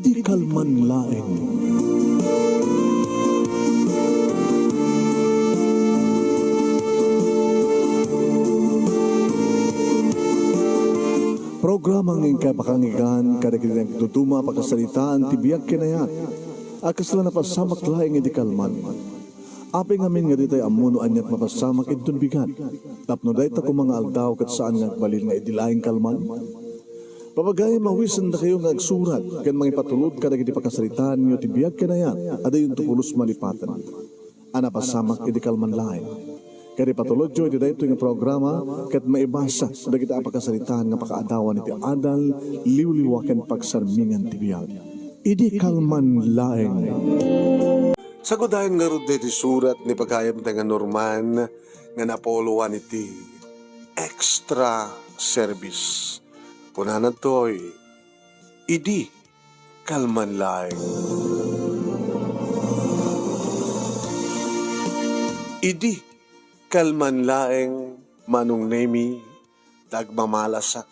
Idi kalman laeng. Programa ng kapakangigan kada kita nagtutuma pagkasalitaan tibiyag kinayat. Akas lang napasamak laeng idi kalman. Aping amin nga ditay amuno anyat mapasamak itun bigat. Tapno dahi ta mga aldaw kat saan nagbalil nga idi laeng kalman. Papagay mawisan na kayo nga agsurat kan mga ipatulod kada kiti pakasalitaan nyo tibiyag kinayat ada yung tupulos malipatan. Anapasamak idi kalman laeng. Kaya patulod jo, iti dahito yung programa kat maibasa da kita apakasalitaan nga pakaadawan iti adal liwliwaken pagsarmingan tibiyag. Idi kalman laeng. Sagudayan nga rin iti surat ni pagkayam nga Norman nga napoluan iti extra service. Punanan to'y idi kalman laeng. Idi kalman laeng manong nemi dagmamalasak.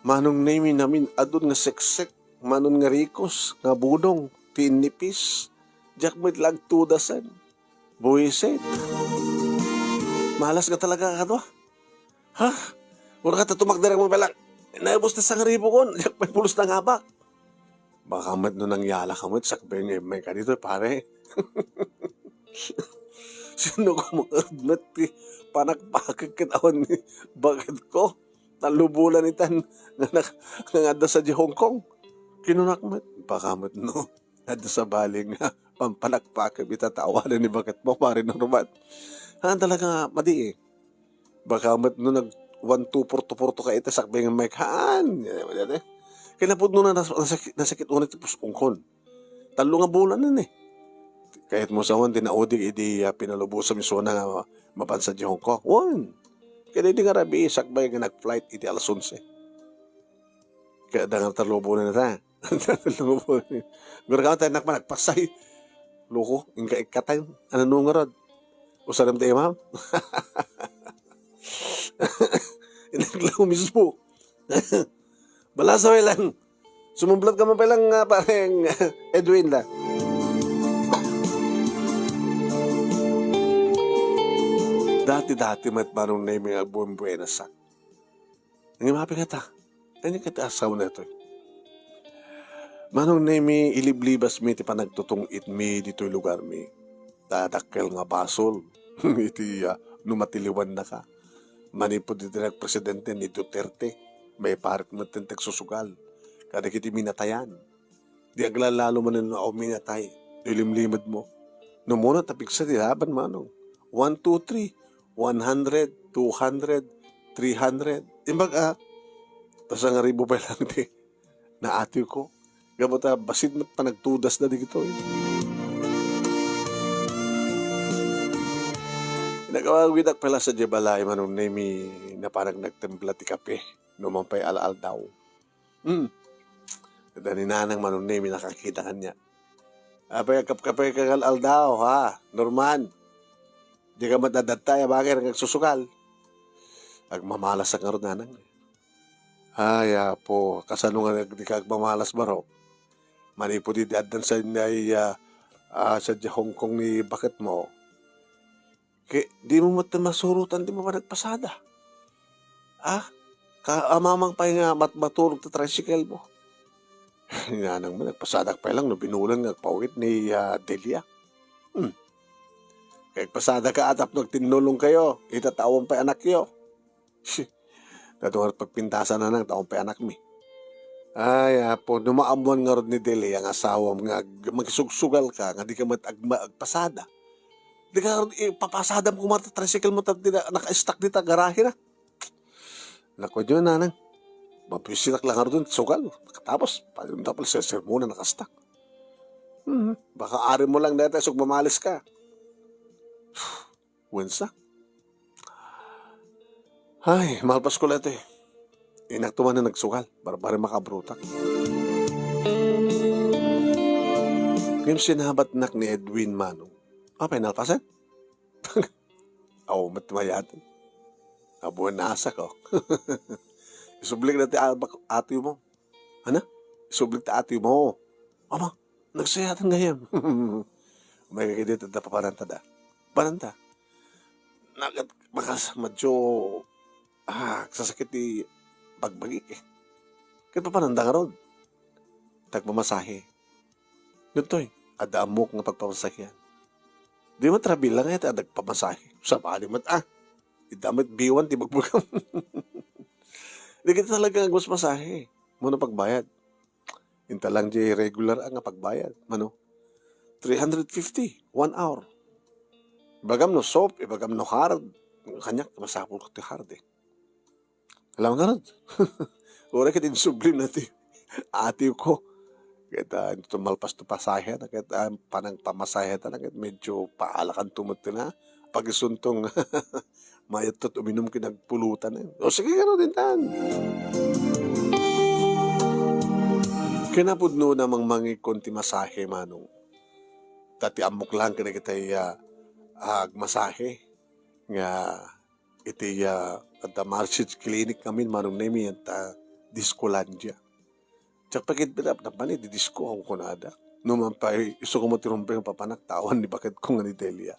Manong nemi namin adun nga seksek, manon nga rikos, nga bunong, tinipis, jakmet lagtudasan, buwiset. Malas ka talaga ka to. Ha? Mura ka tatumagdarang mo belang, naibos na sa ngaribo kon, jakmet pulos na nga ba? Baka mat nun ang yala ka mo, sakbeng may ka dito, pare. Sino ko mga panagpakag kitawan ni bakit ko? Talubulan itan nga nga sa di Hong Kong. Kinunakmat. Bakamat no. Nada sa baling pampanagpakag itatawanan ni bakit mo pare Norman. Talaga nga madi eh. Bakamat no nag 1-2 porto-porto ka ita sakbeng may kaan. Kinapod no na nasakit unit puspungkon. Talo nga bulan nun eh. Kahit mo sa tinaudig, idi pinalubusan miso na nga mapansa di Hong Kong. One. Kaya hindi nga rabi, sakbay nga nag-flight, iti alas 11. Kaya da nga talubo na ta. Talubo na. Gura ka tayo nagpasay. Loko, ingka ikatay. Ano nung nga rod? Usaram tayo, ma'am? Inaglaw mismo. Balasaway lang. Sumumblot ka mo pa lang parang Edwin lang. Dati mat manong naming album buenas sak. Nangimapi ka ta. Ganyan kita asaw na ito. Manong nami iliblibas mi ti panagtutong itmi dito'y lugar mi. Dadakkel nga basol. Iti numatiliwan na ka. Manipod iti nagpresidente ni Duterte. May parit mo tintek susugal. Kada kiti minatayan. Di aglalalo man na ako minatay. Ilimlimad mo. Numuna tapiksa di laban manong. 1, 2, 3. 100, 200, 300. Imbaga, tapos ang ribo pa lang di na ati ko. Gamot basit na panagtudas na dito. Nagawawidak pala sa Jebalay manong nemi na parang nagtempla ti kape. Numampay alaal daw. Kada ni nanang manong nemi nakakita kanya. Apay kapkapay kang alaal daw ha, Norman. Di ka matadatay, bagay ng nagsusukal. Agmamalas ang karoon nanang. Ay, po, kasano nga di ka agmamalas baro. Manipo di adan sa sa Hong Kong ni bakit mo. Di mo masurutan, di mo pa nagpasada. Amamang pa nga matulog na tricycle mo. Nanang mo, nagpasada pa lang, no, binulang nagpawit ni Delia. Kaya pasada ka atap nagtinulong kayo, itatawang pa anak yo. Natungar pagpintasan na nang tawang pa anak mi. Ay, po, numaamuan nga rin ni Deli, ang asawa nga magsugsugal ka, nga di ka magpasada. Di ka ipapasada mo kumata, tricycle mo, naka-stack dita, garahe na. Naku, dyan nanang. Mapisinak lang nga rin, sugal. Tapos, tapos sa sermona, naka-stack. Baka ari mo lang dito, mamalis ka. Wensa? Ay, malpas ko lahat eh. Inaktuman na nagsukal. Barbari makabrutak. Ngayon sinabat nak ni Edwin Manong. Apay nalpasan? Aw, matmayatan. Abuan na asa ko. Isublik natin ati mo. Ano? Sublik ta ati mo. Ama, nagsayatan ngayam. May kakidito da papananta da. Pananta. Nagat, makas, medyo, sasakit di pagbagik eh. Kaya papananda nga ron. Tagmamasahe. Gantoy, ada amok nga pagpamasahe. Di mo trabil lang ito, nagpamasahe. Sa bali mo, idamit biwan, di magbugam. Di kita talaga ang gusto masahe. Muna pagbayad. Inta lang di regular ang pagbayad. Mano? 350, 1 hour. Ibagam no soap, ibagam no hard. Kanyak, masapol ko ti hard eh. Alam nga rin. Ura kita insublim natin. Ati ko. Kita ito malpas to pasahe na kita panang pamasahe na kita medyo paalakan tumot na. Pag isuntong mayat tot uminom kinagpulutan eh. O sige gano'n din tan. Kinapudno namang mangi konti masahe manong. Tati amok lang kita agmasahe. Nga iti at the Marchage Clinic namin manong nami at Discolandia. Tsak pagit bilap na panit, di disco ako kunada. Numan pa, iso ko mo tirumpeng papanak, tawan ni bakit kong anitelia.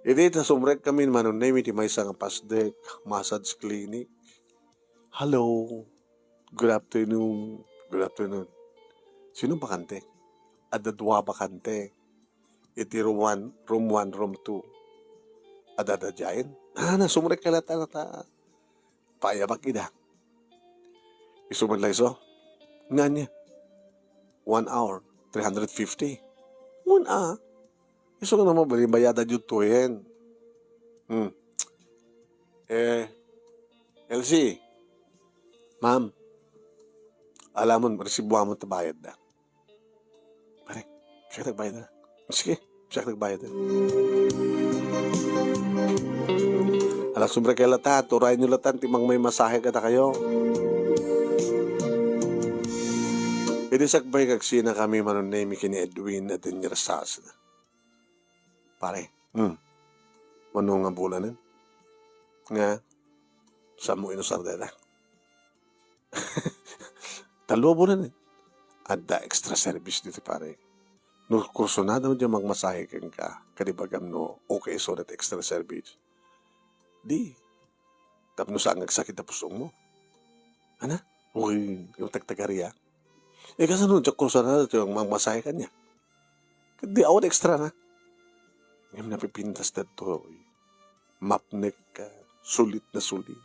Iti, tasumrek kami manon na iti may isang pasdek, massage clinic. Hello, good afternoon, good afternoon. Sino bakante? Adadwa bakante. Iti room 1, room 2. Adadadyain. Nasumrek ka lata na payabak ida. Isumaglay so. Nga niya. 1 hour, 350. 1 hour. Iso ka naman bali, bayada dito to yan. Elsie, ma'am, alam mo, resibuha mo tabayad na. Pare, siya nagbayad na. Sige, siya nagbayad na. Alas sumbre kayo lata, turay nyo latan, timang may masahe ka na kayo. Inisakbay kagsina kami manunay kini Edwin at Inyersas. Pare, manong nga bulanan. Nga, sa mo inosardera. Talo bulan eh. Ada extra service dito pare. No kurso na daw dyan magmasahe kang ka. Kadibagam no, okay so that extra service. Di, tapno saan nagsakit na pusong mo. Ana? Uy, yung tagtagariya. Kasi nun, tsak kurso na daw yung magmasahe ka niya. Di awad extra na. Ngayon napipintas na to. Mapnek ka. Sulit na sulit.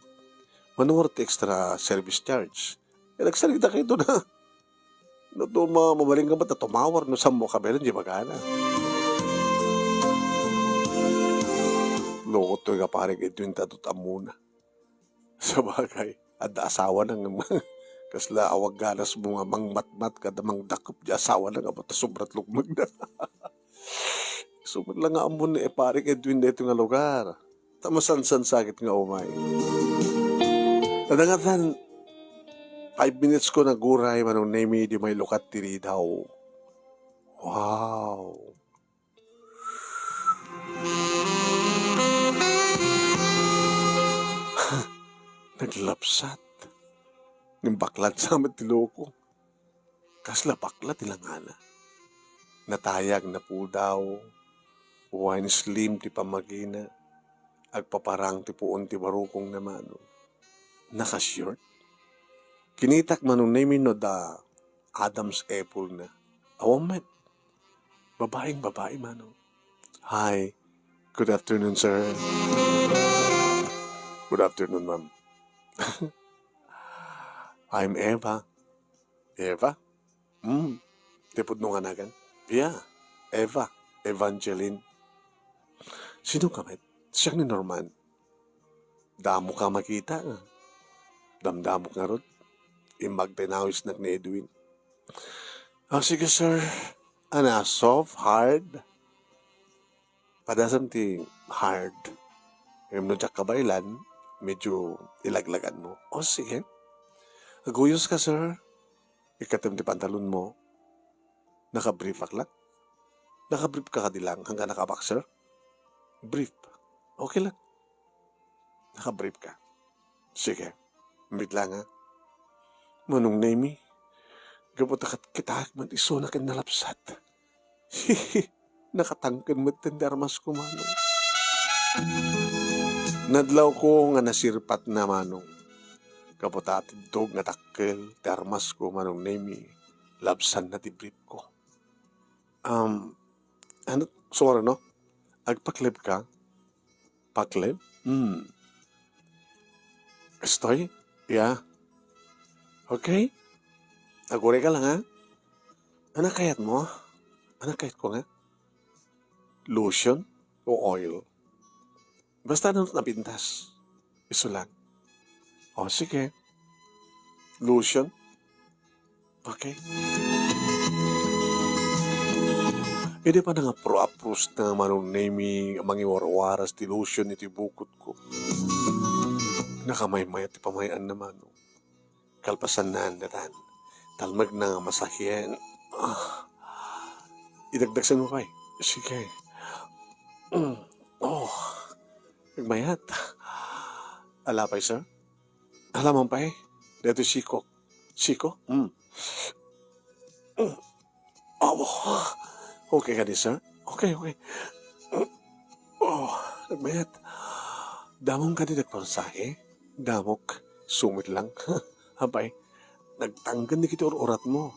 Manungort extra service charge. Nagsalita kayo doon na. No, mamaling ka ba na tumawar no sa mo kabelan di magana. Loko to yung parang ito yung tatot amuna. Sa bagay. At asawa ng kasla awag ganas mo nga mang matmat ka damang dakop di asawa na nga bata sobrat lukmag na. Sumad lang nga amon ni parang Edwin na ito nga lugar. Tamasan-san sakit nga umay. Nadangatan 5 minutes ko naguray manong name di may lukat tiri daw. Wow. Naglapsat. Ng baklat sa matiloko. Kasla baklat ilangana. Natayag na po daw. Wine slim ti pamagina. Agpaparang ti puon ti barukong naman. Nakashort. Kinitak manong namin no da Adam's apple na. Awamet. Babaeng babae manong. Hi. Good afternoon, sir. Good afternoon, ma'am. I'm Eva. Eva? Tipod nung anagan? Yeah, Eva. Evangeline. Sino ka, met? Siya ni Norman. Damo ka makita nga. Damdamo ka ron. Imbag tinawis na ni Edwin. Sige, sir. Ana, soft, hard. Padasam ti hard. Ngayon no jak kabaylan, medyo ilaglagan mo. Sige. Aguyos ka, sir. Ikatim ti pantalon mo. Nakabrief aklat. Nakabrief ka kadilang hanggang nakaboxer. Brief. Okay lang. Nakabrief ka. Sige. Mbit lang ha. Manong name Gabuta kita man iso na kinalapsat. Nakatangkan mo tindarmas ko manong. Nadlaw ko nga nasirpat na manong. Gabuta tindog nga takkel, darmas ko manong nemi. Labsan na tibrip ko. Ano, sorry no? Agpaklib ka? Paklib? Estoy? Yeah. Okay? Agure ka lang ha? Anak kayat mo? Anak kayat ko nga? Lotion o oil? Basta na napintas. Iso lang. O sige. Lotion? Okay. Hindi pa na nga pro-approach na manong naming mga warawaras ti lotion iti bukod ko. Nakamay-may at pamayan naman. Kalpasan na andaran. Talmag na nga masahyan. Idagdagsan mo pa eh. Sige. Nagmayat. Alapay, sir? Alam mo pa eh. Dito siko. Siko? Okay ka di, sir? Okay. Nagmayat. Damong ka di nagpansahe? Damok. Sumit lang. Hapay. Nagtanggan di kita urat mo.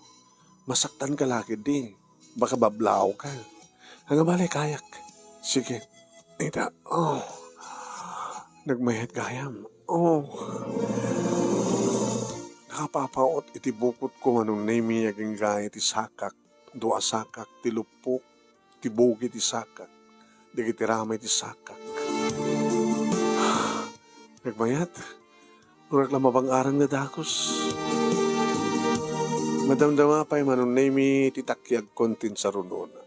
Masaktan ka lagi di. Baka bablaw ka. Hanggang balay kayak. Sige. Ita. Nagmayat gayam. Nakapapaot iti bukot ko manong nami aging gaya ti sakak. Dua sakak ti lupok. Ti bugi ti sakak. Digi ti ramay ti sakak. Nagmayat. Urak lang mabangarang na dakos. Madamdama pa'y manong nami titakyag kontin sa runona.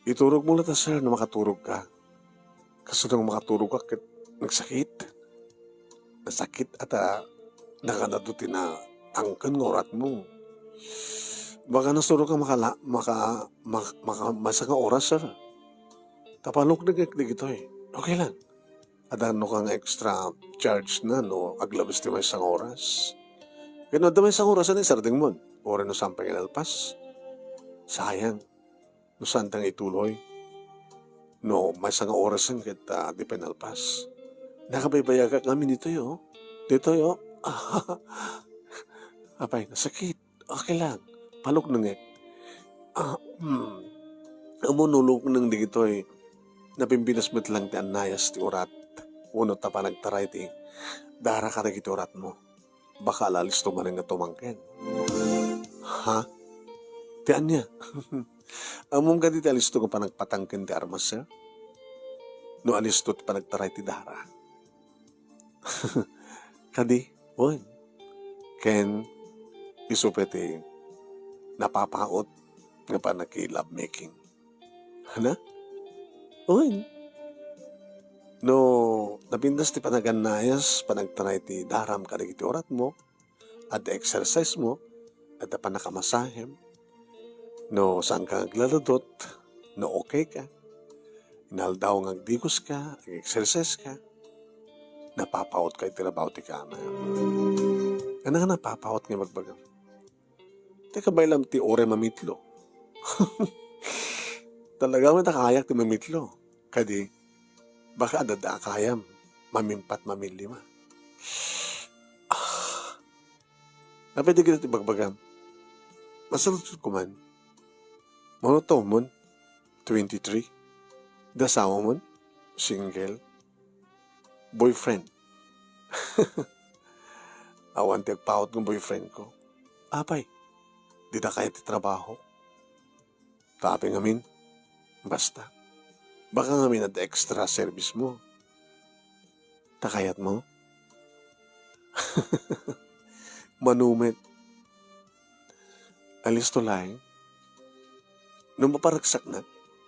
Iturog mo lata, sir, na makaturog ka. Kaso nang makaturog ka, nagsakit. Nasakit at nakanaduti na tangkan ng orat mo. Baka nasurog ka masang oras, sir. Tapalok na ito eh. Okay lang. At ano kang extra charge na, no? Aglabas di may isang oras. Kaya no, damay isang oras na isarding mo. Ora no sampay kinalpas. Sayang. No sandang ituloy. No, may isang oras yan kita di pinalpas. Nakabaybayaga kami dito yo. Dito yo. Apay, nasakit. Okay lang. Palok na nga. Amunulog nang dito eh. Napimbinas mo't lang ti anayas ti urat. Uno ta pa nagtaray ti. Dara ka na gito urat mo. Baka alalis to man nga tumangkin. Ha? Tiyan niya. Among ka dito alis to ka pa nagpatangkin ti armas, sir? No alis to pa nagtaray ti dara. Kadi, oy. Ken, isupete, napapaot nga pa naki-love making. Hana? Oy. No, napindas ti panaganayas, panagtaray ti daram ka iti orat mo, at exercise mo, at panakamasahem. No, saan ka naglaladot, no okay ka. Inaldaw ng digos ka, exercise ka, napapaot ka itirabaw ti kama. Ano nga napapaot nga magbagang? Teka ba ilang ti ore mamitlo? Talaga may nakayak ti mamitlo. Kadi, baka adada kayam, mamimpat mamilima. Napwede kita ti bagbagam. Masalot ko man. Mga taon mo, 23. Dasawa mo, single. Boyfriend. Awan ti agpaot ng boyfriend ko. Apay, di na kaya ti trabaho. Tapi ngamin, basta. Baka ngamin at extra service mo. Takayat mo. Manumit. Alis to lang. Nung maparagsak na,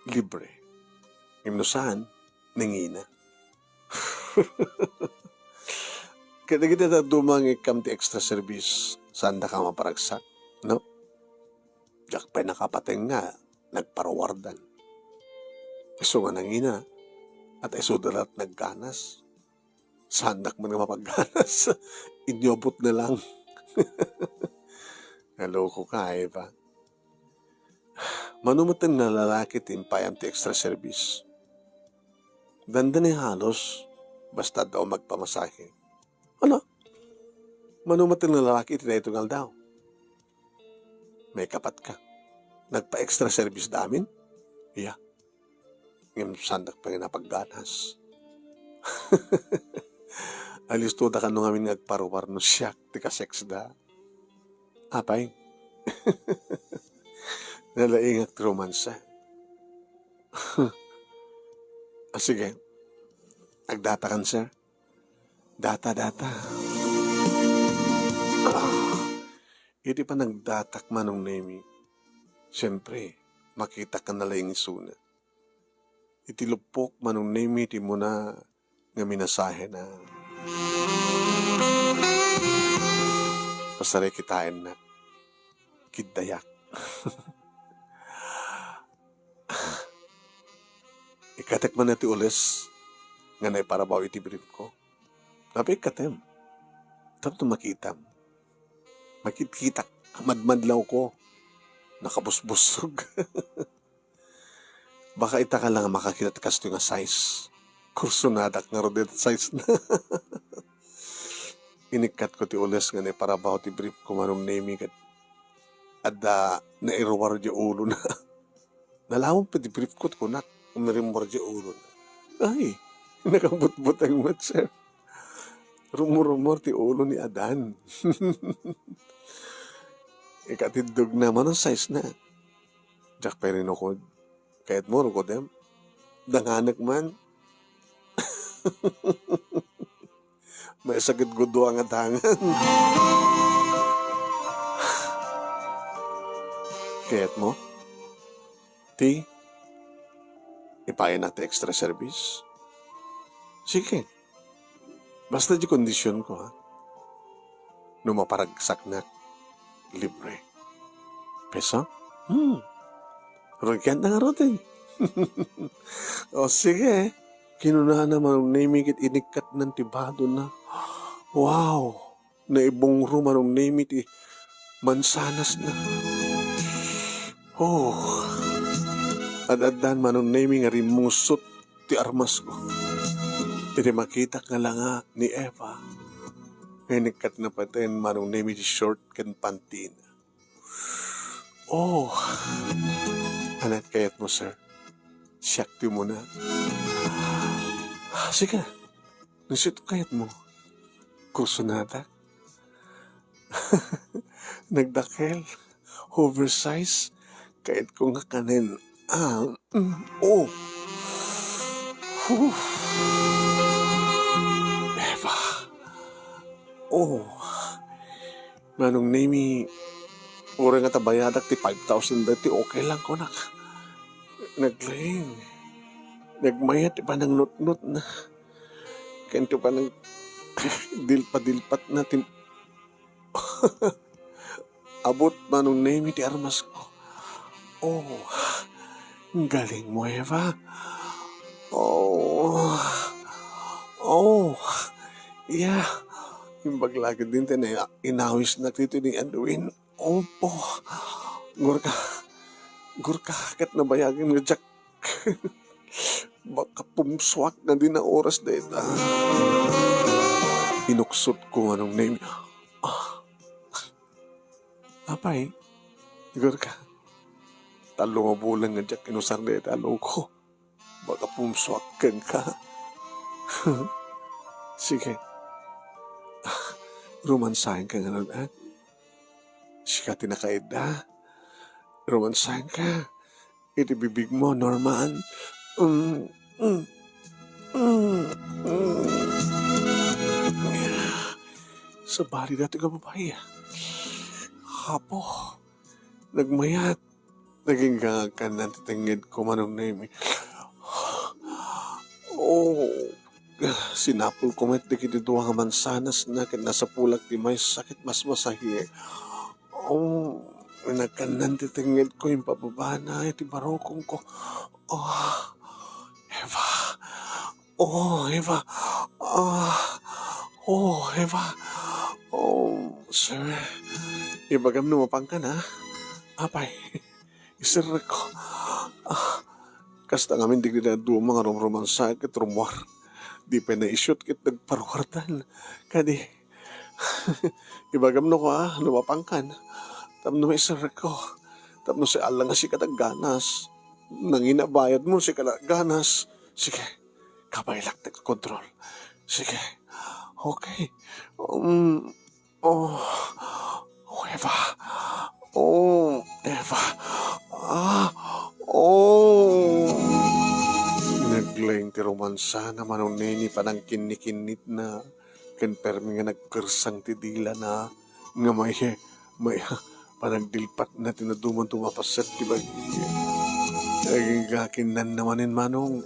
libre. Imnusahan, nangina. Kaya kita na dumang ikam ti extra service, saan na ka maparagsak, no? Diyak pa nakapateng nga, nagparawardan. Iso nga nangina, at iso dalat nagganas. Sandak man nga mapagganas, inyobot na lang. Naloko ka, Eva. Manumatan na lalaki timpayam ti extra service. Ganda ni halos, basta daw magpamasahe. Ano? Manumatan na lalaki tinaitungal daw. May kapat ka. Nagpa-extra service damin? Yeah. Ngayon sandak pa nga napagganas. Alis to da ka nung amin nagparuwar no siyak ti ka-sex da. Apay. Nalaing at romansa. Sige. Nagdata kan, sir. Data. Hindi pa nagdatak manong nemi. Siyempre, makita ka nalaing isuna. Itilupok manong nemi ti mo na nga minasahe na pasaray kitain na kidayak. Ikatek man na ti ules nga naiparabaw iti brief ko. Tapi ikatem. Tapos makitam. Makitkitak. Madmadlaw ko. Nakabusbusog. Baka ita ka lang makakilat kasto nga size. Kursunadak nga rodet size na. Inikat ko ti ules nga naiparabaw ti brief ko manong naming at nairwar di ulo na. Nalawang pa di brief ko kunak. Umirimwar di ulo na. Ay, nakabutbut ang mat, sir. Rumurumor ti ulo ni Adan. Ikatidog naman ang size na. Jack pa rin ako. Kahit mo, ko dem. Danganak man. May sakit gudo ang adangan. Kahit mo, ti, ipain natin extra service. Sige. Basta di kondisyon ko, ha? Numaparagsak na libre. Peso? Ragyan na nga rotin. O sige. Kinunahan naman ang naming inikat ng tibado na. Wow! Naibong ruman ang naming mansanas na. Oh! Adadan man ang naming rimusot ti armas ko. Iti makita nga lang nga ni Eva. Inikat na patin man ang naming short kan pantina. Oh! Anak kayat mo, sir. Siyakti mo na. Sige. Nasit kayat mo. Kursunada. Nagdakel. Oversize. Kayat ko nga kanin. Oh. Eva. Oh. Manong nami, ura nga tabayadak ti 5,000 dati, okay lang ko na. Naglaing. Nagmayat pa ng not-not na. Kanto pa ng dilpat natin. Abot manong nami ti armas ko. Oh. Galing mo, Eva. Oh. Oh. Yeah. Yung baglagad din tayo na inawis na dito ni Anduin. Opo. Gurka, kat nabayagin nga Jack. Baka pumswak na din ang oras na ito. Inuksot ko anong name. Apay, Gurka. Talong bulan nga Jack inusar na ito. Alo ko. Baka pumswak ka. Sige. Romansahin ka nga nun, ha? Sika tinakaid na. Romansahin ka. Itibibig mo, Norman. Sa bali dati ka babae. Hapo. Nagmayat. Naging gangakan na titingid ko manong name. Oh. Sinapol ko met di kitiduwa nga mansanas na kat nasa pulag di may sakit mas masahi. Oh, nagkanan titingid ko yung pababa na iti barokong ko. Oh, Eva. Oh, Eva. Oh, Eva. Oh, Sir, ibagam lumapang ka na. Apay, isir ko. Kasta ngamin di na duma nga romansa kit rumwar. Di pa na-ishoot kit nagparwartan. Kadi, ibagam no ko lumapang kan. Tapno may isir ko. Tapno si Alang nga si kataganas. Nanginabayad mo si kataganas. Sige, kabaylak control. Sige, okay. Oh, Eva. Oh, Eva. Naglaing ti romansa naman ang nini panang kinikinit na kenpermi nga nagkersang ti dila na nga may panagdilpat na tinaduman tumapaset ti bagi. Naging kakinan namanin manong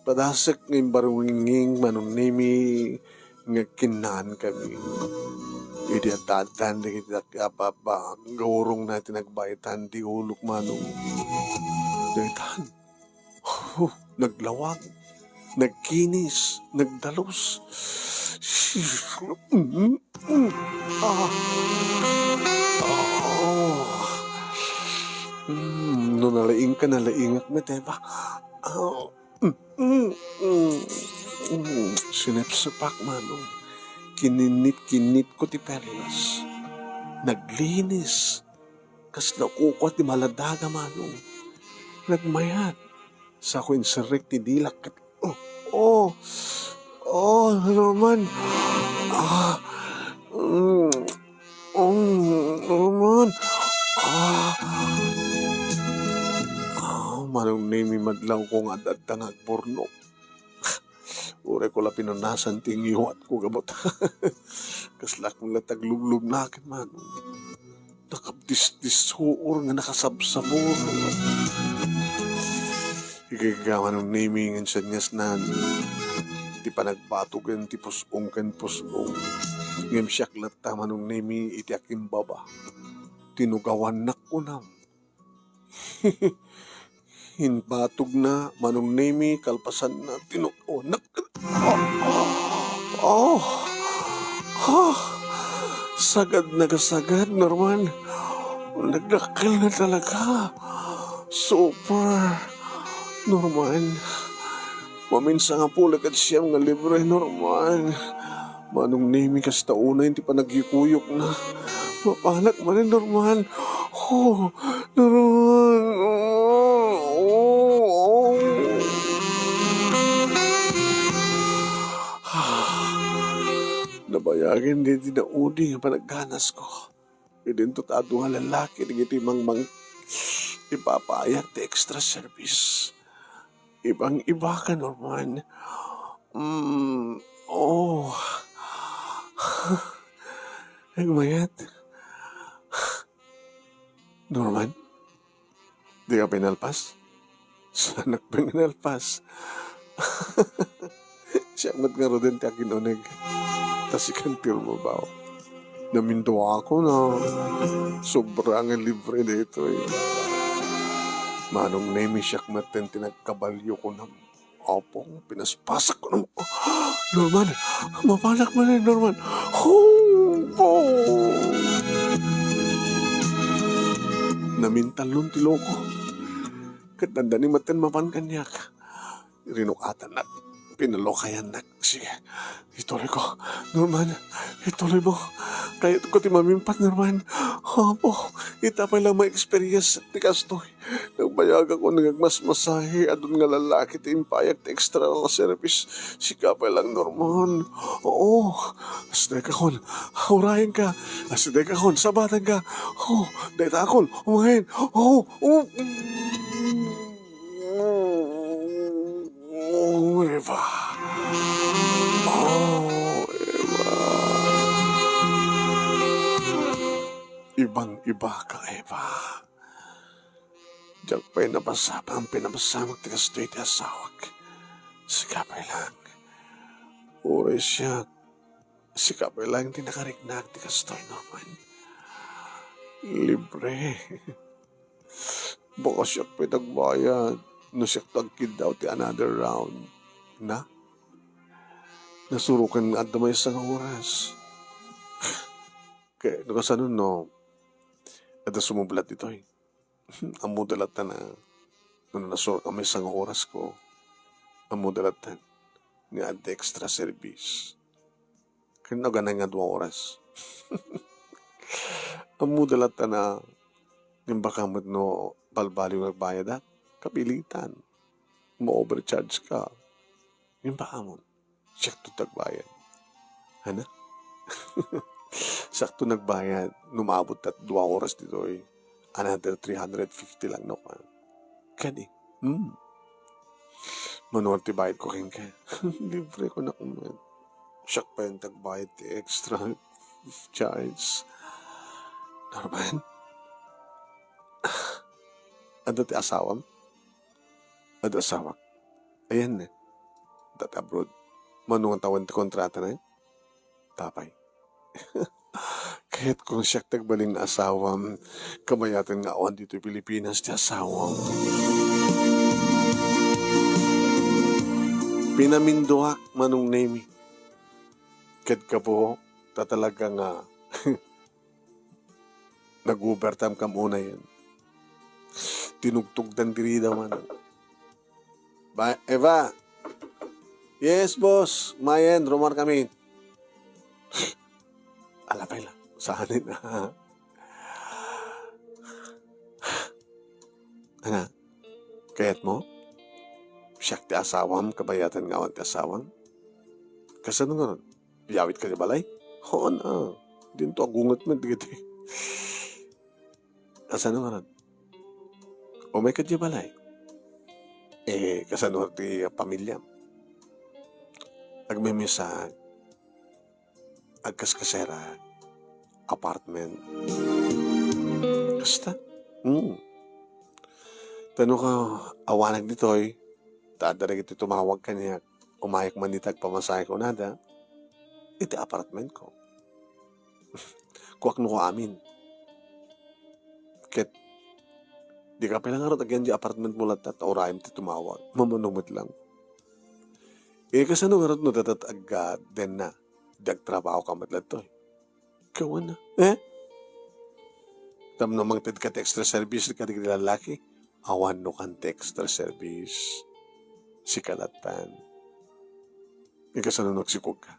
padasak ng barwinging manong nimi nga kinan kami. Idi at tatan di kita kapapa gawurong natin nagbayitan di ulok manong daytan. Naglawag, nagkinis, nagdalos. No nalaing ka, nalaingak mo, diba? Sinipsapak manong. Kininit ko ti perlas. Naglinis. Kas nakukwat ti maladaga manong. Nagmayat. Sa ako insirek ti dilak. Norman. Norman. Manong nimi madlaw kong adat agborno. Ure ko la pinanasan ting iwat ko gamot. Kaslak mo latag lublub na akin man. Nakabdis-disuor nga nakasabsabor. Igagawa ng naming sa nyas nan. Di pa nagbatugan ti pusong kan pusong. Ngem siyak lata manong nami iti aking baba. Tinugawan na kunam. Hinbatog na manong nami kalpasan na tinugawan na. Sagad na kasagad, Norman. Nagdakil na talaga. Super. Norman. Maminsa nga po lagad siyam nga libre, Norman. Manong nami kas tauna hindi pa nagyukuyok na. Mapanak man rin, Norman. Norman. Nabayagin din tinaudi nga panagganas ko. Identutado nga lalaki ng iti mang ipapayag ti extra service. Ibang-iba ka, Norman. Nagmayat. Norman, di ka pinalpas? Sanak pinalpas. Siya mat nga rodin ti akin uneg. Tas ikantil mo ba? Namindo ako na sobrang libre dito eh. Manong nemi siyak maten tinagkabalyo ko ng opong pinaspasak ko ng Norman, mapanak mo na Norman. Namintalon ti loko. Katanda ni maten mapan kanyak. Rinukatan na pinalokayan na. Sige, ituloy ko. Norman, ituloy mo. Kaya ko ti mamimpat, Norman. Opo, itapay lang ma-experience ti kastoy. Nagbayag ako nagmasmasahe adun nga lalaki ti impayag ti extra service. Sikapay lang, Norman. Oo, asday ka kon. Haurahin ka. Asday ka kon. Sabatan ka. Dahita akon. Umahin. Eva. Eva. Ibang-iba ka, Eva. Diyak pa'y napasapang pinapasamag ti kastoy ti asawag. Sikapay lang. Uri siya. Sikapay lang ti nakariknag ti kastoy, Norman. Libre. Baka siya pa'y nagbayad. No siya tagkid daw ti another round. Na? nasurukan at damay isang oras. Kaya nakasanon no, at sumublat ito eh. Ang mudalat na nasur kami isang oras ko. Ang mudalat na nga at extra service. Kaya ganay nga 2 oras. Ang mudalat na yung baka mo no balbali yung nagbayad at kapilitan. Ma-overcharge ka. Yung baka mo, sakto tagbayad. Hana? Sakto nagbayad. Numabot at 2 oras dito eh. Another 350 lang no ka. Kani. Manuwarte bayad ko kin ka. Libre ko na kumain. Siyak pa yung tagbayad ti extra charge. Norman? Ano ti asawam? Ano asawak? Ayan na. Dati abroad. Manungan tawan ti kontrata na yun? Tapay. Kahit kung siyak tagbaling na asawam, kamayatan nga awan dito Pilipinas ti asawam. Pinaminduhak manong name. Ket ka po, tatalaga nga nag-overtime ka muna yan. Tinugtog dan diri daw man. Eva! Yes, boss. Mayen, rumar kami. Alapay lang. Saanin na. Ana, kayat mo? Siyak ti asawam, kabayatan nga awan ti asawam. Kasano nga ron? Biyawit ka di balay? Oo na. Dinto agungat man digiti. Kasano nga ron? O may ka di balay? Kasano ti pamilya? Agmimisa agkaskasera apartment. Kasta? Tano ka awanag ditoy, tadarag iti tumawag ka niya, umayak man nitag pamasahe ko nada, iti apartment ko. Kuwak no ko amin. Ket, di ka pilangarot again di apartment mo latat, orayam ti tumawag, mamanumit lang. Kasano nga no datat agad den na, dagtrabaho ka matlat to. Kawan na. Tam namang tid ka extra service ka di lalaki, awan no kan extra service. Si kalatan. Kasano nagsikog ka?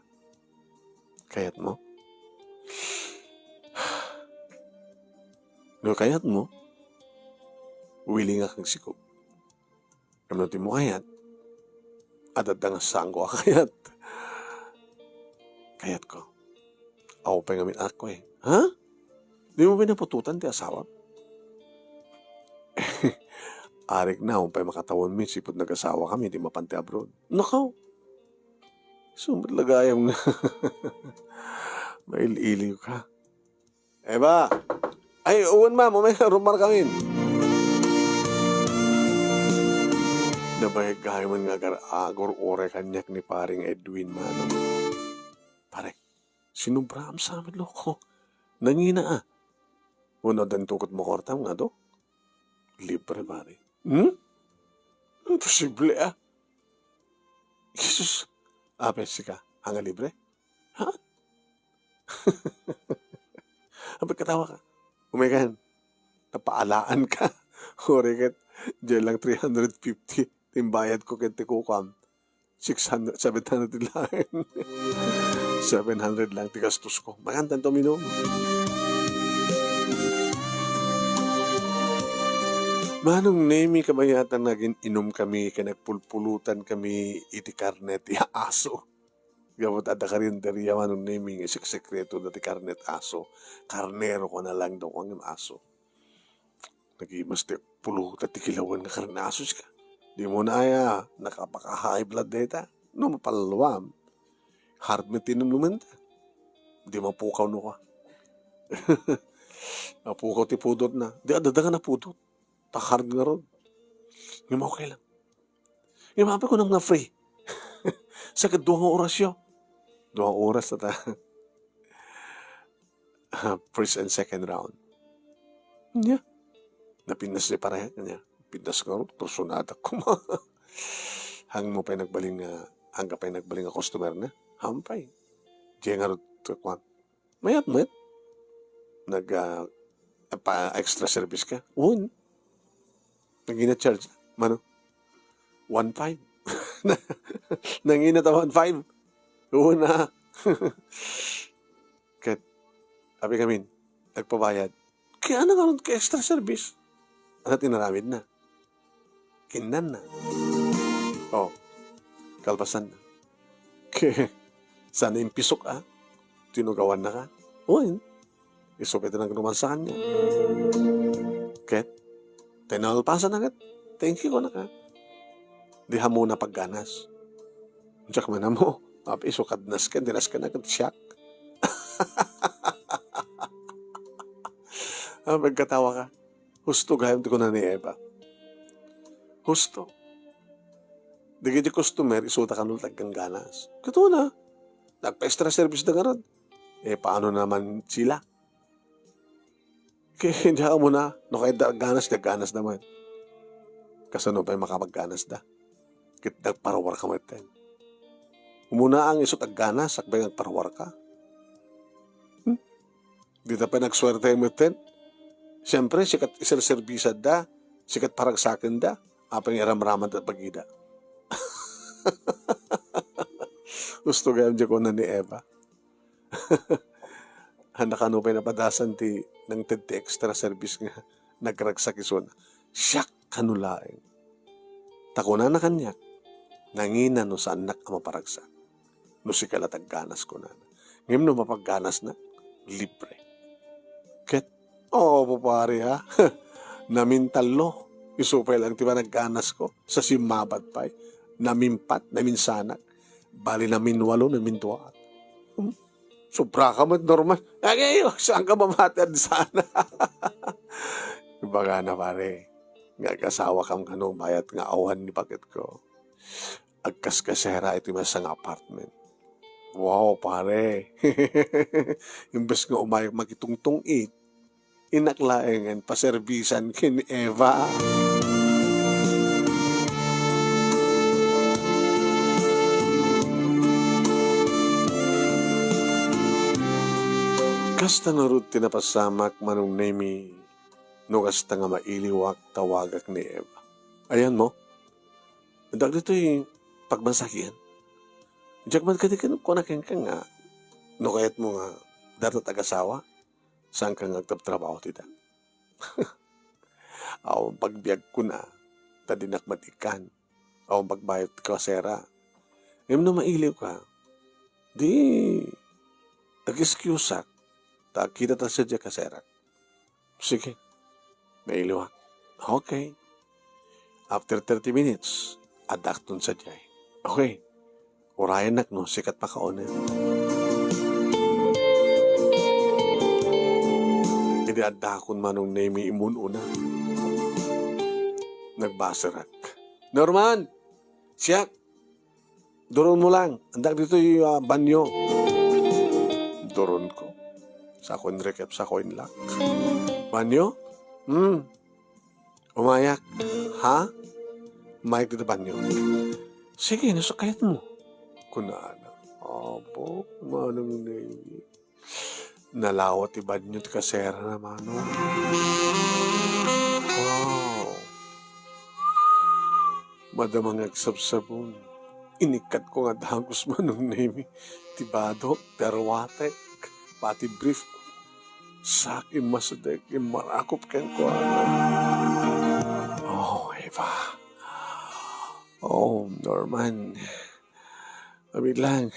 Kayat mo? No, kayat mo? Willing nga kang sikog. Kamutin mo kayat? Adad nga sanggo kayat. Kayat ko. Ako pa yung amin ako eh. Ha? Di mo pinapututan ti asawa? Arik na, kung pa makatawan mi, sipot nag-asawa kami, di mapante abroad. Nakaw. Sumit lagayam nga. Mail-iliw ka. Eba! Ay, uwan ma, mamaya rumar kami. Nabay gaya man nga agor ore kanyak ni paring Edwin manong. Pare, sinubra am sa amin loko. Nangina Una dan tukot mo kortam nga do? Libre pare. Imposible Jesus. Pesi ka. Hanga libre? Ha? Abay katawa ka. Umikan. Napaalaan ka. Horikat. Diyan lang 350. Timbayad ko kente kukam. 600, 700 lang. 700 lang tigastos ko. Makantan to minom. Manong nemi kabayatan naging inom kami, kanagpulpulutan kami, iti karnet, aso. Gawat ada karinderiya manong nemi, isik sekreto na ti karnet aso. Karnero ko na lang daw ang aso. Nagimas ti pulutan ti kilawan nga karne asos ka. Di mo na aya, nakapaka-high blood data. No, mapalawam. Hard me tinumluman ta. Di mapukaw no ka. Mapukaw ti pudot na. Di adada ka na pudot. Takard nga ron. Yung okay lang. Yung mapi ko nang nga free. Sa 2 oras yun. 2 oras na ta. First and second round. Yeah. Napinas ni pareha kanya. Pinas nga ron, personada ko ma. Hang ka pa nagbaling customer na. Hampay. Diyan nga rin kwan. Mayat, mayat. Pa-extra service ka. Un. Nangina-charge. Mano? 1.5. Nangina ta 1.5. Una. Kat, sabi kami, nagpabayad. Kaya na karon ka extra service. Ano tinaramid na? Kinan na. Oh, kalpasan na. Kaya, sana impisok tinugawan na ka. O, isupit na naman sa kanya. Ket, tinalpasan na kat. Thank you ko na ka. Diha muna pagganas. Diyak man na mo. Api, isukadnas ka, dinas ka na kat siyak. Magkatawa ka. Husto gayam ko na ni Eva. Husto. Di giti customer, isuta ka nung taggang ganas. Kato na. Nagpa-extra service na karon. Paano naman sila? Kaya hindi ka muna. No, kahit ganas naman. Kasano pa yung makapagganas da? Kit nagparawar ka mo iten. Umuna ang isot ganas, sakbay nagparawar ka. Di na pa nagswerte mo iten. Siyempre, sikat isang serbisa da, sikat parang sa akin da, apang iram-raman at pagida. Gusto gayam dyan ko na ni Eva. Handa ka no pa napadasan ti ng tenti extra service nga nagragsak iso na. Siyak kanulaing. Takuna na kanyak. Nangina no sa anak ang maparagsak. No si kalatag ganas ko na. Ngayon no mapagganas na, libre. Ket, pare ha. Namintalo. Isupay lang tiba nagganas ko sa simabat pa. Namimpat, naminsanak. Bali namin 8, namin 2. Sobra ka man, normal. Agayo, saan ka mamatad sana? Ibaga na pare. Ngagasawa kang bayat nga awan ni bakit ko. Agkas-kasera ito yung sang apartment. Wow, pare. Imbes nga umayag magitungtong inaklaengan paserbisan kin Eva. Kasta nga rin tinapasamak manong nemi no kasta nga mailiwak tawagak ni Eva. Ayan mo. Dag dito'y pagbansakian. Diyak man kadikan ko na ka nga no kayat mo nga dato tagasawa saan ka nga trabaho tita. Awang pagbiag ko na tadinak matikan. Awang pagbayot klasera. Ngayon no mailiw ka. Di nag-excusak. Kita ta siya kasera. Sige. Mailiwak. Okay. After 30 minutes, adakton sa jay. Okay. Urayan nak no, sikat pa kaonin. Hindi adakon manong nemi imununa. Nagbasarak. Norman! Siyak! Doron mo lang. Andak dito yung banyo. Doron ko. Sa ako'y recap, sa ako'y lock. Banyo? Umayak. Ha? Umayak dito banyo. Sige, nasakayat mo. Kunana. Opo, manong navy. Nalawat ibad nyo kasera na manong. Wow. Madamang agsabsabon. Inikat ko nga dagos manong navy. Tibado, terwatek, pati brief ko. Sak imasadek, imarakop kang ko. Oh, Eva. Oh, Norman. Abig lang.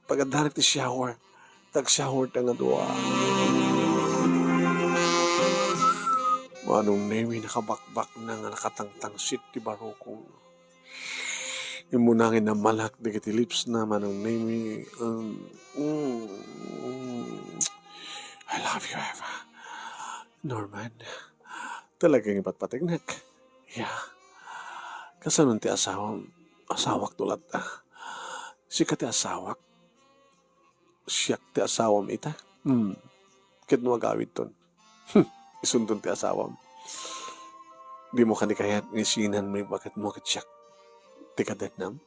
Pagadanak ti shower, tag-shower ta nga doa. Manong nemi nakabakbak na nga nakatangtang sit ti barokong. Imunangin na malak di kiti lips na manong nemi. I love you, Eva. Norman, talagang ipatpatignak. Yeah. Kasanon ti asawak tulat sikat ti asawak. Siyak ti asawam ita. Kit mo agawid ton. Isundon ti asawam. Di mo kanikayat ngisinan mo bakit mo siyak ti kadenam.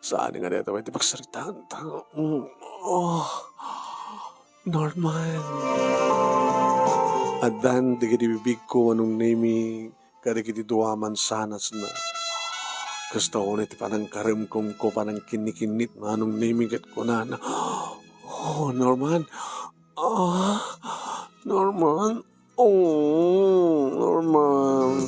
Saan nga dito ba iti pagsaritaan ta? Oh, Norman. Adan, di kiti bibig ko anong name kada kiti duwaman sanas na. Gusto ko niti panang karimkom ko panang kinikinit manong name kat ko na. Oh, Norman. Ah, Norman. Oh, Norman.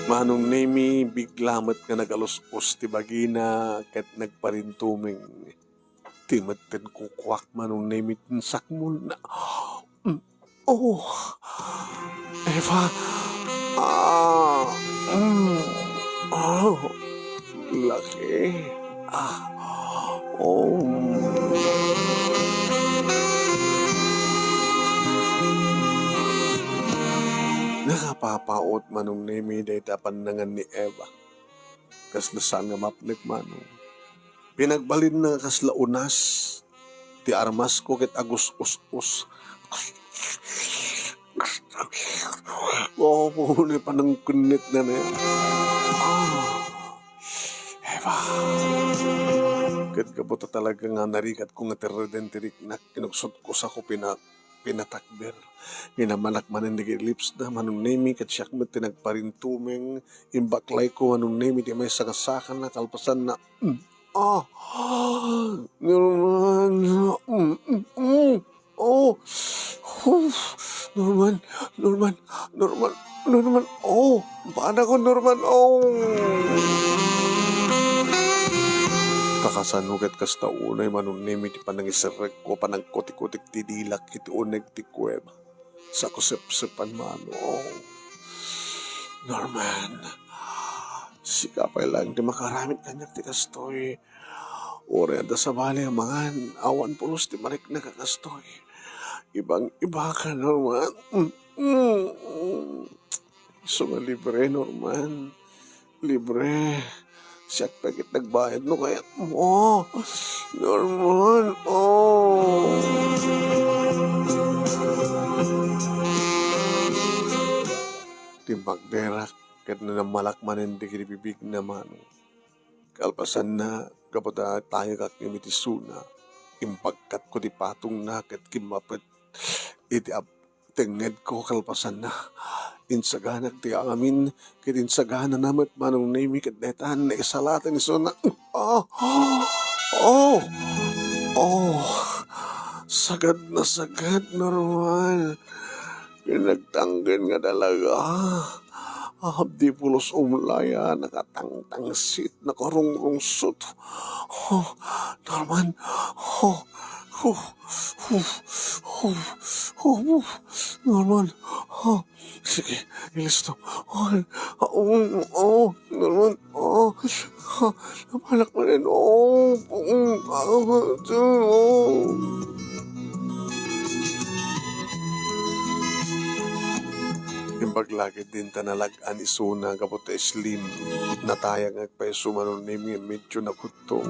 Manong nemi biglamat nga nagaluskos ti bagina ket nagparintuming timetten kukwak manong nemi tinsakmul na. Mm, Oh, Eva. Ah, mm, oh, laki. Ah, oh. Nakapapaot manong nemi day tapanangan ni Eva. Kaslasan nga mapnik manong. Pinagbalin na kaslaunas. Ti armas ko ket agus us. Oo, puhuli pa ng kunit na yan. Eva. Ket kabuta talaga nga narikat ko nga terreden tirik na kinuksot ko sa ko pinatakber. Ginamanak manin di lips na manong nemi ket siyak met tinagparintumeng imbaklay ko manong nemi di may sakasakan na kalpasan na Norman. Oh. Norman. Oh. Paano ko, Norman? Oh. Kakasanugat kas na unay manunimi ti panangisirek ko panang kotik-kotik ti dilak iti uneg ti kuweba. Sa kusip-sipan mano. Oh. Norman. Sikapay lang di makaramit kanyak ti kastoy. Ore da sa bali ang mga awan pulos ti marik na kakastoy. Ibang iba ka, Norman. So nga libre, Norman. Libre. Siyak pagit nagbayad no kaya mo. Norman. Oh. Timbagderak. Kat na namalakmanin di kinibibig naman. Kalpasan na kapata tayo kak imitisuna. Impagkat ko di patong na kat kimapit. Iti tenged ko kalpasan na. Insaganak ti amin. Kit insagana namat manong nami kat detan na isalatan ni suna. Oh. Sagad na sagad, Norman. Pinagtanggan nga dalaga. Abdi pulos umlaya, nakatangtangsit, nakarungrungsot. Oh, Norman. Norman. Sige, ilisto. Norman. Namalak mo rin. Imbaglagid din tanalagan isuna kapot slim natayang agpaiso manon nemi medyo nakutong.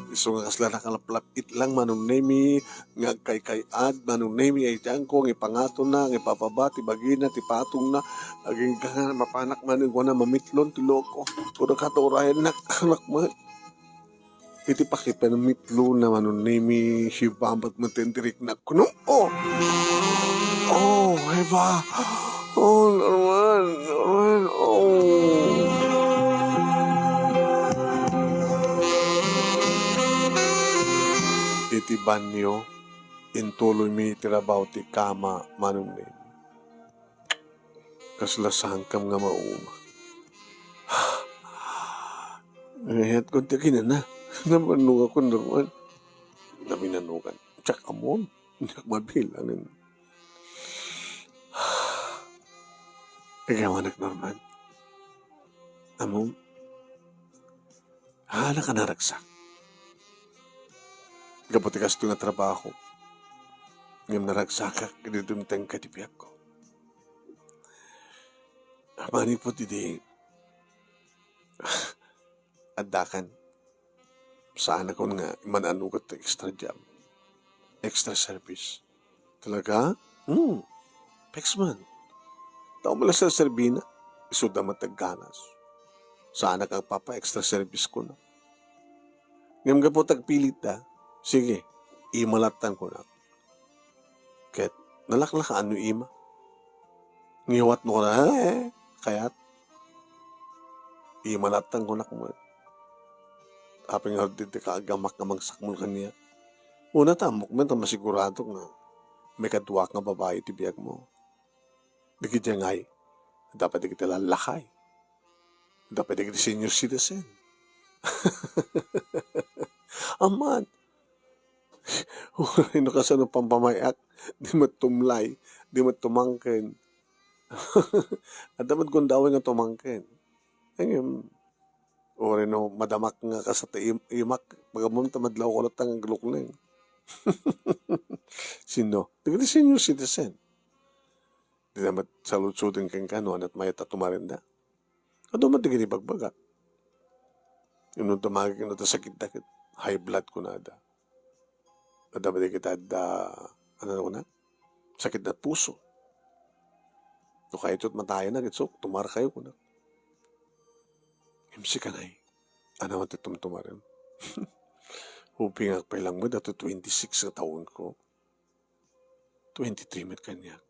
Iso nga kasla nakalaplap itlang manon nemi nga kay-kayad manon nemi ay tiyangko ng ipangato na ng ipapabati bagina ti patong na aging ka nga mapanak manon ko na mamitlon ti loko. Puro katurayan nakalak man. Iti pakipan mitlo na manon nemi hibambat matentirik na kuno. Oh, Eva. Oh, Norman. Oh. Iti banyo, intuloy mi tirabaw ti kama manunin. Kaslasang kam nga mauma. Ngayon ko ti kinana. Namanunga ko, Norman. Naminanugan. Tsak amon. Hindi ako mabilangan. Ikaw, anak Norman. Among, hala ka naragsak. Kaputi kas ito nga trabaho. Ngayon naragsak ka, kinidumtang katipiyak ko. Mani po tidi, adakan. Saan ako nga mananugat na extra job. Extra service. Talaga? Pexman. Tao mo lang sa serbina. Isod na matagganas. Sana kang papa-extra service ko na. Ngayon ka po tagpilit na. Sige, imalatan ko na. Kahit nalaklakaan no ima. Ngiwat mo ko na, kaya't imalatan ko na mo. Aping hardit ka agamak na magsakmul kaniya. Una tamok mo, masigurado na may kaduwak nga babae tibiyag mo. Dikit niya ngay, dapat dikit lalakay. Dapat dikit senior citizen. Aman, ano ka sa pampamayak, di matumlay, di matumangkin. At dapat gundawin nga tumangkin. Ngayon, ori no, madamak nga ka sa imak, magamunta madlaw ko na tangang glukling. Sino? Dikit senior citizen. Di naman salutsudin kang kanon at may tatumarinda. Ano man tigil ibagbaga? Yung tumagin na sakit dakit, high blood ko na da. At dapat kita da, ano na, sakit na puso. So kahit ito't mataya na, so tumar kayo ko na. Imsi ka na ano man tumtumarin? Huping ak pa lang mo, dato 26 na taon ko. 23 met kanya.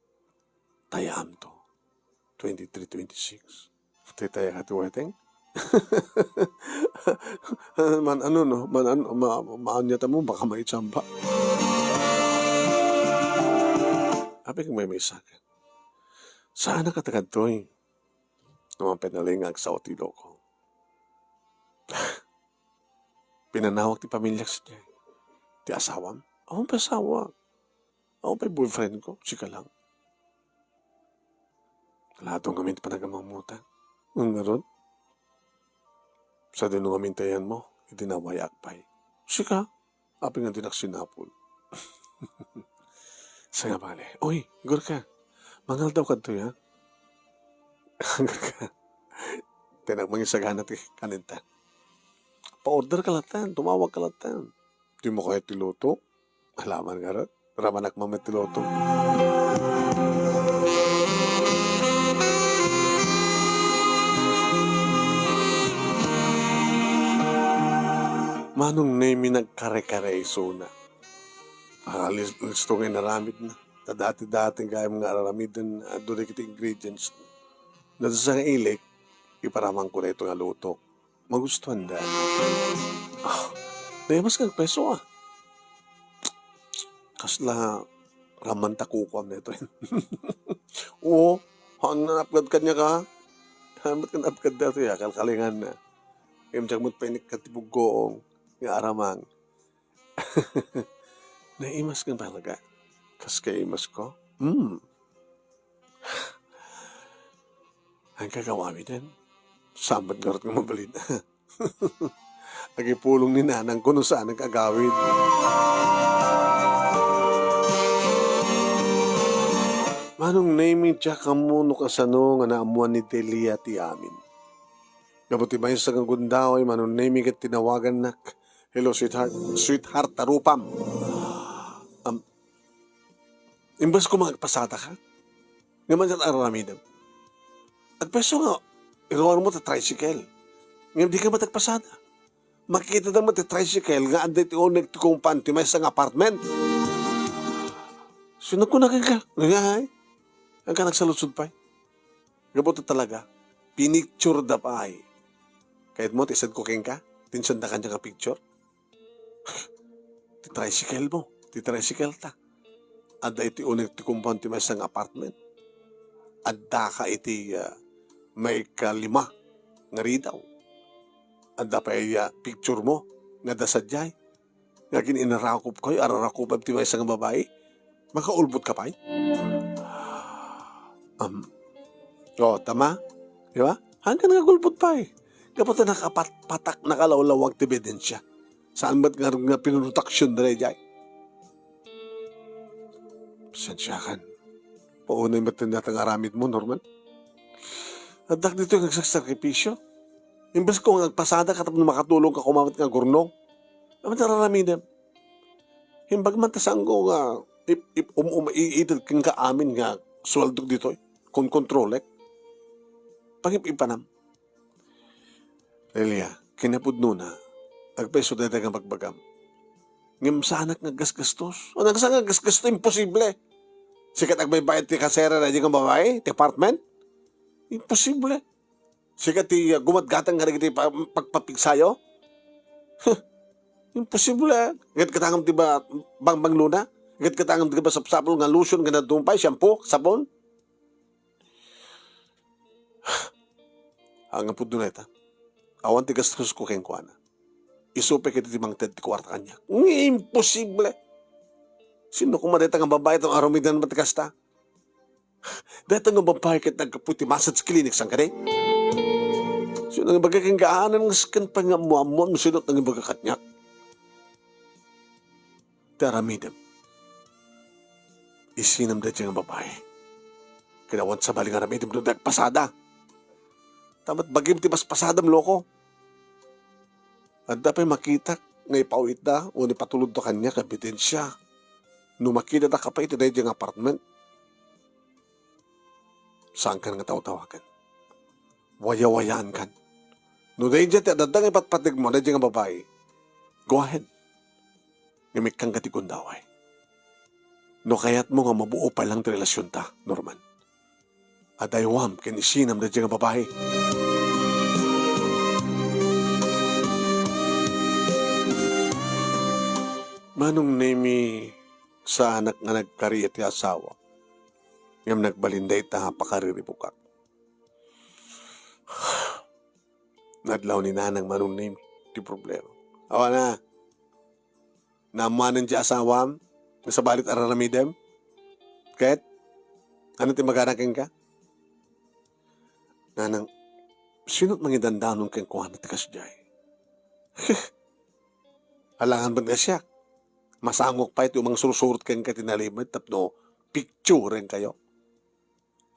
Tayam to. 23, 26. Titaya ka tuweteng? Man ano no? Man ano? Maanyata mo, baka may tsamba. Api kang may sakin. Saan nakatagad to eh? Naman pinalingag sa otilo ko. Pinanawag ti pamilya sa niya. Ti asawam? Ako pa asawa. Ako pa boyfriend ko. Sika lang. Lahat ng gamit pa nagamamutan. Ang naroon. Sa dinong amintayan mo, itinawayak pa'y. Sika. Api nga dinak sinapol. Sa nga bale. Uy, gur ka. Mangal daw ka to ya. Gur ka. Tinagmangisagana ti kaninta. Pa-order ka latan. Tumawag ka latan. Di mo kahit tiluto. Alaman nga rin. Ramanak mamit tiluto. Manong name nagkare-kare iso na. Listo kayo naramid na. Dati-dating kaya mga aramidan na doon kita ingredients. Nasa sa ilik, iparamang ko na ito nga luto. Magustuhan da. Naimas kang peso ah. Kasla raman takukwam na ito. Oo, hanapgad ka niya ka. Hamat ka napgad na ito ya, kalkalingan na. Imtsak mo't painik ka tibugoong. Nga aramang. Naimas kang talaga. Kas kaimas ko? Ang kagawami din. Sambat garot nga mabalin. Nagipulong ni nanang ko no saan ang kagawin. Manong naming tiya kamuno kasano nga naamuan ni Delia ti amin. Kabuti ba yung sa gundaw ay manong naming at tinawagan nak. Hello, sweetheart. Sweetheart, tarupam. Imbas ko magpasada ka. Ngayon dyan aramidam. Agpeso nga, irawar mo ta tricycle. Ngayon di ka matagpasada. Makikita na mo ta tricycle nga anday ti onig ti kong panti may isang apartment. Sinag ko na ka. Ngayon, ang ka nagsalutsud pa. Gabuto talaga. Pinicture da pa ay. Kahit mo, tisad ko ka. Tinsanda ka niya ka picture. Ti tricycle mo. Ti tricycle ta. Adda iti unig ti kumpanti may isang apartment. Adda ka iti may kalima nga ridaw. Adda pa picture mo nga dasadyay. Nga inarakup kayo, ararakop ti may isang babae. Makaulbot ka pa tama? Di ba? Hanggang nagulbot pa Kapag nakapatak nakalawlawag ti ebidensya. Saan ba't nga pinunutaksyon na rin Sensyakan. Paunay ba't tinatang aramid mo, Norman? Adak dito yung nagsasakripisyo. Imbes ko nagpasada katap na makatulong ka kumamit nga gurnong. Naman nararamidam. Himbag man tasang ko nga iitad kang kaamin nga swaldog dito. kung kontrolek. Pangipipanam. Delia, kinapudno na. Agpeso dahil nga magbagam. Ngam sanak nga gasgastos. O nagsa nga gasgastos, imposible. Sikat agbaybayad ti kasera na di nga babae, ti apartment. Imposible. Sikat ti gumatgatang nga rin ti pagpapigsayo. Imposible. Gat katangam ti ba bang luna? Gat katangam ti ba sapsapol nga lotion nga natumpay, shampoo, sabon? Ang pud na ita. Awan ti gastos ko keng kuana. Isupe kiti timang ted ti kwarta kanya. Imposible. Sino kung madeta nga babae itong arumidan matikasta? Deta nga babae kit nagkaputi massage clinic sang kare. Sino nga bagay kang gaanan ng skin pa nga muamon sinot nga bagay katnyak. Taramidem. Isinam deti nga babae. Kinawan sa baling aramidem doon pasada. Tamat bagim ti mas pasadam loko. At dapat makita nga ipawit da o ni patulod to kanya kabidensya. No makita da kapay iti dahil apartment. Saan ka nga tawagan? Waya-wayaan kan. No dahil dyan ti adadang ipatpatig mo dahil nga babae. Go ahead. Ngamit kang katikundaway. No kaya't mo nga mabuo pa lang ti relasyon ta, Norman. At aywam kinisinam dahil nga babae. Manong nemi sa anak nga nagkari iti asawa. Ngam nagbalinday ta pakariribukat. Nadlaw ni nanang manong nemi ti problema. Awa na. Namanan ti asawam sa balit araramidem. Ket? Ano ti maganakin ka? Nanang, sino't mangidandanon keng kuhan ti kasjay? Alangan ba nga siya? Masangok pa ito umang surusurot kang katinalimit tapno picture rin kayo.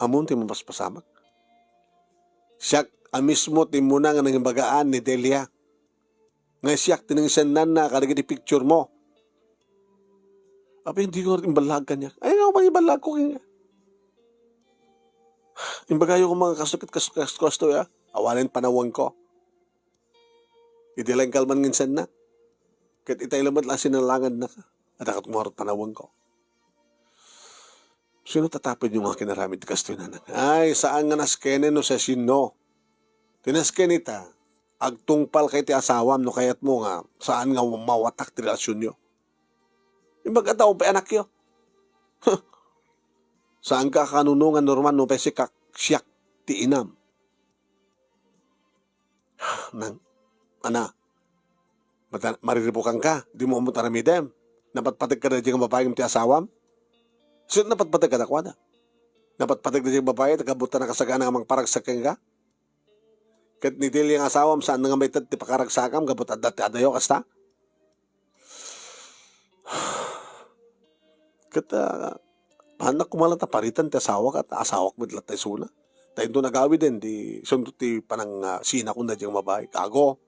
Amon ti mapaspasamak. Siyak amismo ti muna nga nangibagaan ni Delia. Nga siyak tinangsanan na karagin di picture mo. Abi hindi ko rin imbalag kanya. Ay nga bang imbalag ko kanya. Imbagayo ko mga kasukit ya. Awanin panawang ko. Idilang kalman nginsan na. Kahit itay lamat lang sinalangan na ka. At akat kumarot panawang ko. Sino tatapin yung mga kinaramid kasto na? Ay, saan nga naskene no sa sino? Tinaskene ita. Agtungpal kay ti asawam no kayat mo nga. Saan nga mawatak ti relasyon nyo? Imbagataw pa anak yo. Saan ka kanunungan Norman no pesi kak siyak ti inam? Nang, ana, mariribukan ka, di mo amutaramidem. Napatpatig ka na diyang babae ng ti asawam? So, napatpatig ka na kwa na? Napatpatig na diyang babae, nakabuta na kasagana nga paragsakin ka? Kat ni Dili ang asawam, saan nga may ti pakaragsakam, kabut at dati adayo kasta? Kat, panak kumalata paritan ti asawak at asawak mit latay suna. Tayo doon nagawi din, di sundot ti panang sina kung na diyang babae. Kago.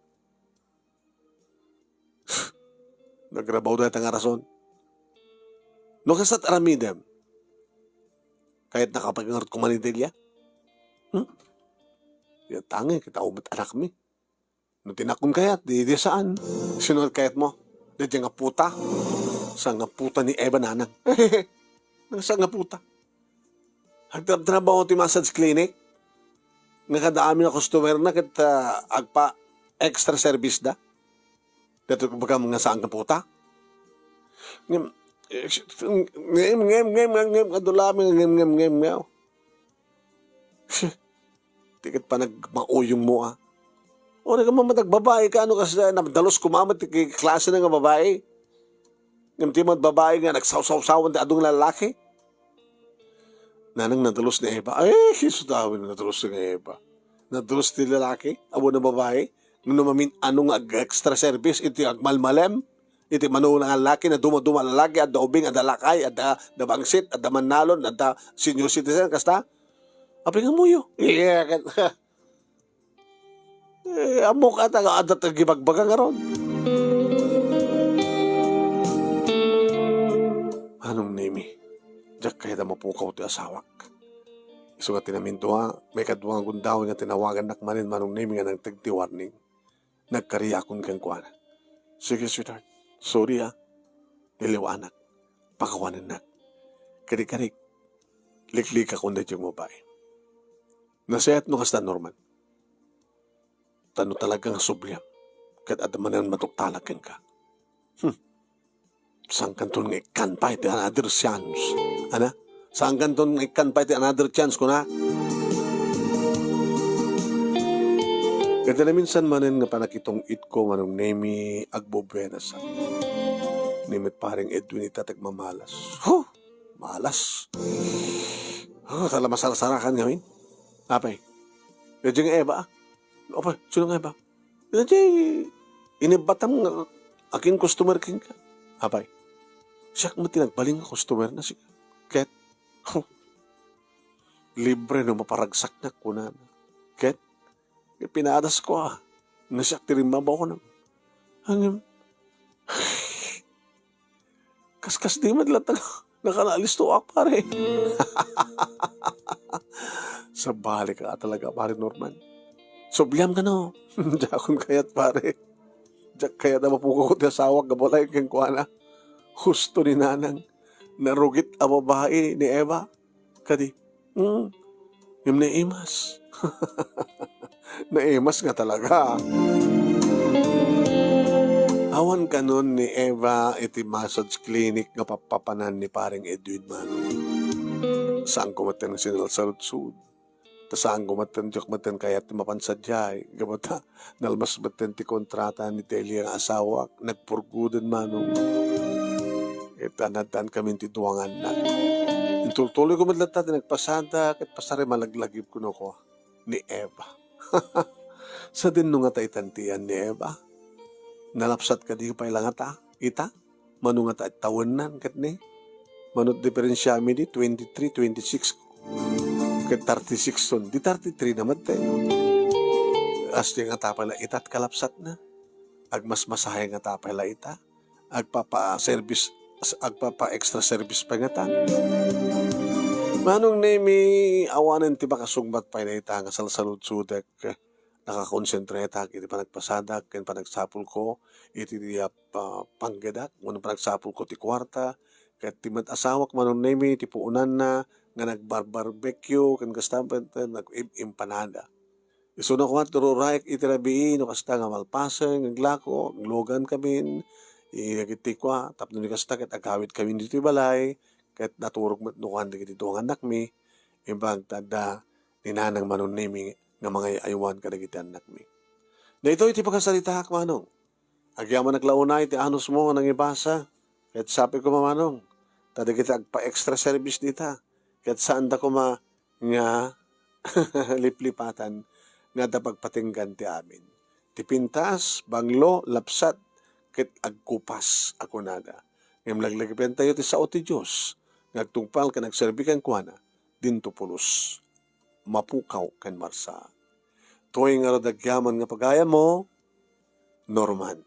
Nagrabaw na itang rason. No kasat aramidem, kahit nakapag-ingat ko manidilya, yan tangi, kita umit anak mi. No tinakon kayat, di saan? Sinunod kayat mo? Di nga puta. Sa nga puta ni Eva nanang. Sa nga puta. Hagtrabaho ti massage clinic. Nga kadaami na customer na kat agpa extra service da. Dito baga mga saan ka puta. Ngem adulami ngem. Tikit pa nagmauyong mo ah. O nagmamatag babae ka ano kasi nadalos kumamat kay klase na nga babae. Ngem timod babae nga nagsaw-saw-sawan ti adung lalaki. Nanang nadalos ni Eva. Ay, kisutawin na nadalos ni Eva. Nadalos ti lalaki, abo na babae. Nung mamin anong extra service, iti agmalmalem. Iti manuang nga lalaki na dumaduma lalaki at daubing at dalakay at dabangsit at damanalon at senior citizen. Kasta? Apin nga muyo. Yeah. Amok at adat gibagbaga nga ron. Anong name? Diyak kaya na mapukaw ti asawak. So nga tinamintuha, may kaduang gundaw nga tinawagan nakmanin manong name nga ng tagti warning. Nagkariyakon kang kuana. Sige, sweetheart. Sorry niliwanak. Pakawanan na. Karik-karik. Liklik ako na yung babae. Nasayat no kasta Norman. Tano talagang subliam. Kat adamanan matuktalak ka. Saan kanton nga ikan pa iti another chance? Ana? Saan kanton nga ikan pa iti another chance ko na? Kaya na minsan manin nga panakitong itko manong nemi agbobuenas sa nimit paring Edwin itatag mamalas. Malas. Tala masarasarakan ngamin. Apay. Kaya nga Eva. Apay, sino nga Eva? Kaya inibatam nga aking customer king ka. Apay. Siya mo tinagbaling nga customer na siya. Ket. Libre no maparagsak na kunan. Ket. Pinadas ko Nasyak tirimbabaw ko na. Hangim. Kaskas di madlatag. Nakanalis to pare. Sa balik ka talaga, pare Norman. Sobliam ka no. Jakon kayat, pare. Jak kaya na mapukukot na sawag gabalay kang kuana. Husto ni nanang. Narugit ang babae ni Eva. Kadi. Yung naimas. Naimas nga talaga. Awan ka nun ni Eva iti massage clinic nga papapanan ni paring Edwin Manong. Saan kumaten ng sinalsaludsud? Ta saan kumaten jok maten kayat mapansadyay? Gamata, nalmas maten ti kontrata ni Telia ang asawa, nagpurguden Manong. Itanatan kami ti duwangan na. Intultuloy ko madlata, nagpasada, kat pasari malaglagip ko ni Eva. Sa din nung nga itantian ni Eva. Nalapsat ka di pa ilang ita, manu nga tawanan kat ni. Manut diferensya mi di 23, 26, kat 36 son. Di 33 naman tayo. Asli nga tapala itat kalapsat na. Agmas masahe nga tapala ita. Agpapa-service, agpapa-extra service pa nga ta. Manong nemi awanan ti makasugbat pa na ita nga salsalud-sudak nakakonsentreta iti panagpasadak ken panagsapul ko iti panggadak wenno panagsapul ko ti kwarta ket ti met-asawak manong nemi ti puunan na nga nagbar-barbecue ken kastampen nag-impanada. Isu na ko tururayek iti rabii no kasta nga malpasen ngaglako nglogan kami igiti ko tapno ni kasta ket agawid kami diti balay ket naturog met nukan diti duang anak mi imbag tada ninanang manon nemi nga mga aywan kadagiti anak mi. Na ito iti pagkasalita ak manong. Agyaman naglaunay ti anos mo nang ibasa. Ket sabi ko mamanong, tadagiti agpa-extra service dita. Ket saan da ko nga liplipatan nga da pagpatinggan ti amin. Ti pintas, banglo, lapsat, ket agkupas ako nada. Ngam laglagipin tayo ti sao ti Diyos. Nagtungpal ka nagserbikan kuana, dinto pulos. Mapukaw kan marsa. Tuwing nga dagyaman nga pagaya mo, Norman.